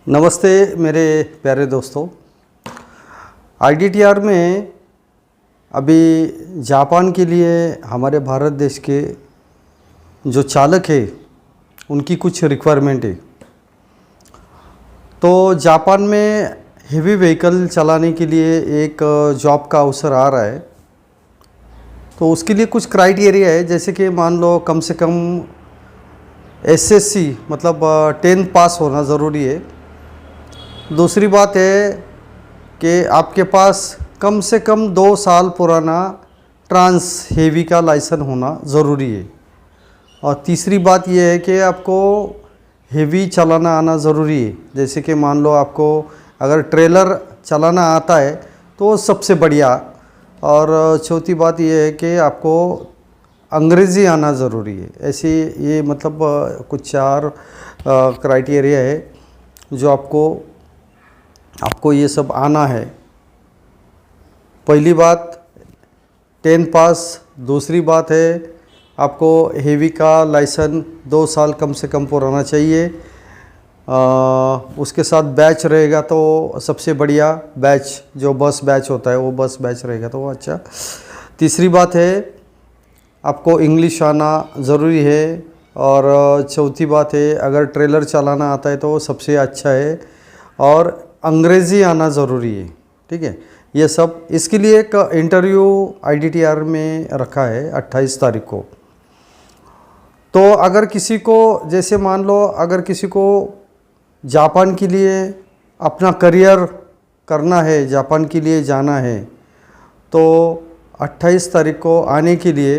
नमस्ते मेरे प्यारे दोस्तों। आईडीटीआर में अभी जापान के लिए हमारे भारत देश के जो चालक है उनकी कुछ रिक्वायरमेंट है। तो जापान में हेवी व्हीकल चलाने के लिए एक जॉब का अवसर आ रहा है। तो उसके लिए कुछ क्राइटेरिया है, जैसे कि मान लो कम से कम एसएससी मतलब 10th पास होना ज़रूरी है। दूसरी बात है कि आपके पास कम से कम 2 साल पुराना ट्रांस हेवी का लाइसेंस होना ज़रूरी है। और तीसरी बात यह है कि आपको हेवी चलाना आना ज़रूरी है। जैसे कि मान लो आपको अगर ट्रेलर चलाना आता है तो सबसे बढ़िया। और चौथी बात यह है कि आपको अंग्रेज़ी आना ज़रूरी है। ऐसे ये मतलब कुछ 4 क्राइटेरिया है जो आपको ये सब आना है। पहली बात 10th पास। दूसरी बात है आपको हेवी का लाइसेंस 2 साल कम से कम पुराना चाहिए। उसके साथ बैच रहेगा तो सबसे बढ़िया, बैच जो बस बैच होता है वो बस बैच रहेगा तो वो अच्छा। तीसरी बात है आपको इंग्लिश आना ज़रूरी है। और चौथी बात है अगर ट्रेलर चलाना आता है तो सबसे अच्छा है। और अंग्रेज़ी आना ज़रूरी है। ठीक है, ये सब। इसके लिए एक इंटरव्यू आईडीटीआर में रखा है 28 तारीख को। तो अगर किसी को, जैसे मान लो अगर किसी को जापान के लिए अपना करियर करना है, जापान के लिए जाना है, तो 28 तारीख को आने के लिए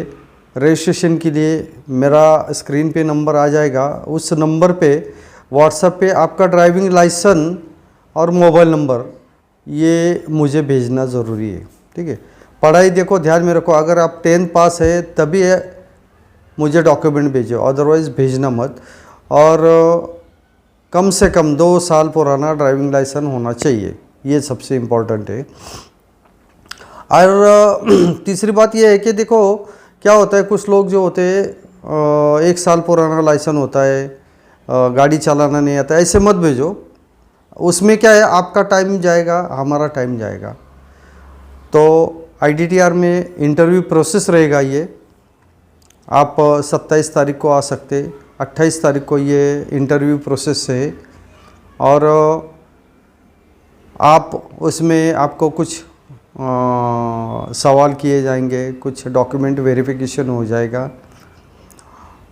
रजिस्ट्रेशन के लिए मेरा स्क्रीन पे नंबर आ जाएगा। उस नंबर पे व्हाट्सएप पे आपका ड्राइविंग लाइसेंस और मोबाइल नंबर ये मुझे भेजना ज़रूरी है। ठीक है, पढ़ाई देखो ध्यान में रखो, अगर आप 10th पास है तभी मुझे डॉक्यूमेंट भेजो, अदरवाइज़ भेजना मत। और कम से कम 2 साल पुराना ड्राइविंग लाइसेंस होना चाहिए, ये सबसे इम्पोर्टेंट है। और तीसरी बात ये है कि देखो क्या होता है, कुछ लोग जो होते हैं 1 साल पुराना लाइसेंस होता है, गाड़ी चलाना नहीं आता, ऐसे मत भेजो। उसमें क्या है, आपका टाइम जाएगा, हमारा टाइम जाएगा। तो आईडीटीआर में इंटरव्यू प्रोसेस रहेगा। ये आप 27 तारीख को आ सकते, 28 तारीख को ये इंटरव्यू प्रोसेस है। और आप उसमें आपको कुछ सवाल किए जाएंगे, कुछ डॉक्यूमेंट वेरिफिकेशन हो जाएगा।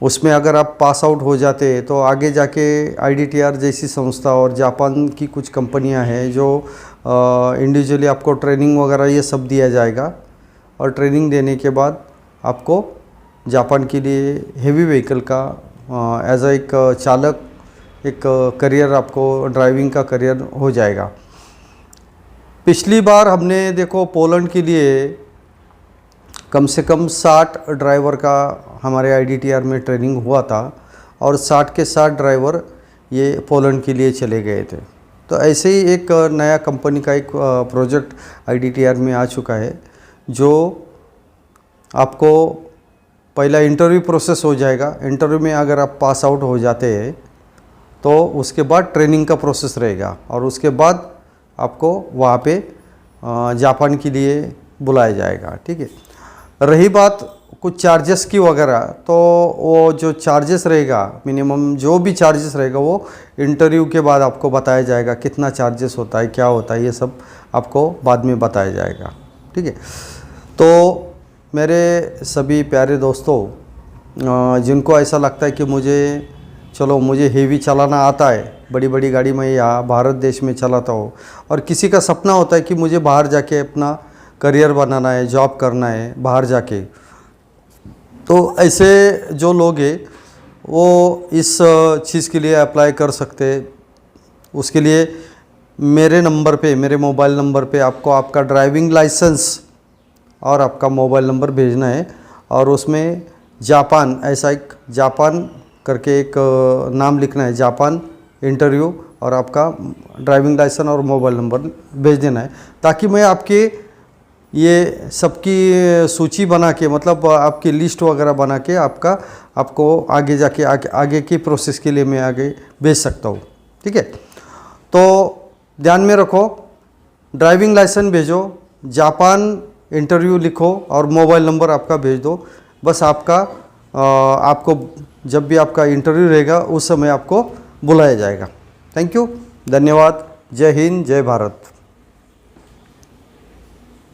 उसमें अगर आप पास आउट हो जाते तो आगे जाके आईडीटीआर जैसी संस्था और जापान की कुछ कंपनियां हैं जो इंडिविजुअली आपको ट्रेनिंग वगैरह ये सब दिया जाएगा। और ट्रेनिंग देने के बाद आपको जापान के लिए हेवी व्हीकल का एज अ एक चालक एक करियर, आपको ड्राइविंग का करियर हो जाएगा। पिछली बार हमने देखो पोलैंड के लिए कम से कम 60 ड्राइवर का हमारे आईडीटीआर में ट्रेनिंग हुआ था और 60 के 60 ड्राइवर ये पोलैंड के लिए चले गए थे। तो ऐसे ही एक नया कंपनी का एक प्रोजेक्ट आईडीटीआर में आ चुका है, जो आपको पहला इंटरव्यू प्रोसेस हो जाएगा। इंटरव्यू में अगर आप पास आउट हो जाते हैं तो उसके बाद ट्रेनिंग का प्रोसेस रहेगा और उसके बाद आपको वहाँ पे जापान के लिए बुलाया जाएगा। ठीक है, रही बात कुछ चार्जेस की वगैरह, तो वो जो चार्जेस रहेगा, मिनिमम जो भी चार्जेस रहेगा वो इंटरव्यू के बाद आपको बताया जाएगा। कितना चार्जेस होता है, क्या होता है, ये सब आपको बाद में बताया जाएगा। ठीक है, तो मेरे सभी प्यारे दोस्तों, जिनको ऐसा लगता है कि मुझे हेवी चलाना आता है, बड़ी बड़ी गाड़ी में यहाँ भारत देश में चलाता हूँ, और किसी का सपना होता है कि मुझे बाहर जाके अपना करियर बनाना है, जॉब करना है बाहर जाके, तो ऐसे जो लोग हैं वो इस चीज़ के लिए अप्लाई कर सकते हैं। उसके लिए मेरे नंबर पे, मेरे मोबाइल नंबर पे आपको आपका ड्राइविंग लाइसेंस और आपका मोबाइल नंबर भेजना है। और उसमें जापान, ऐसा एक जापान करके एक नाम लिखना है, जापान इंटरव्यू, और आपका ड्राइविंग लाइसेंस और मोबाइल नंबर भेज देना है, ताकि मैं आपके ये सबकी सूची बना के, मतलब आपकी लिस्ट वगैरह बना के आपको आगे जाके आगे की प्रोसेस के लिए मैं आगे भेज सकता हूँ। ठीक है, तो ध्यान में रखो, ड्राइविंग लाइसेंस भेजो, जापान इंटरव्यू लिखो और मोबाइल नंबर आपका भेज दो। बस आपको जब भी आपका इंटरव्यू रहेगा उस समय आपको बुलाया जाएगा। थैंक यू, धन्यवाद। जय हिंद, जय भारत।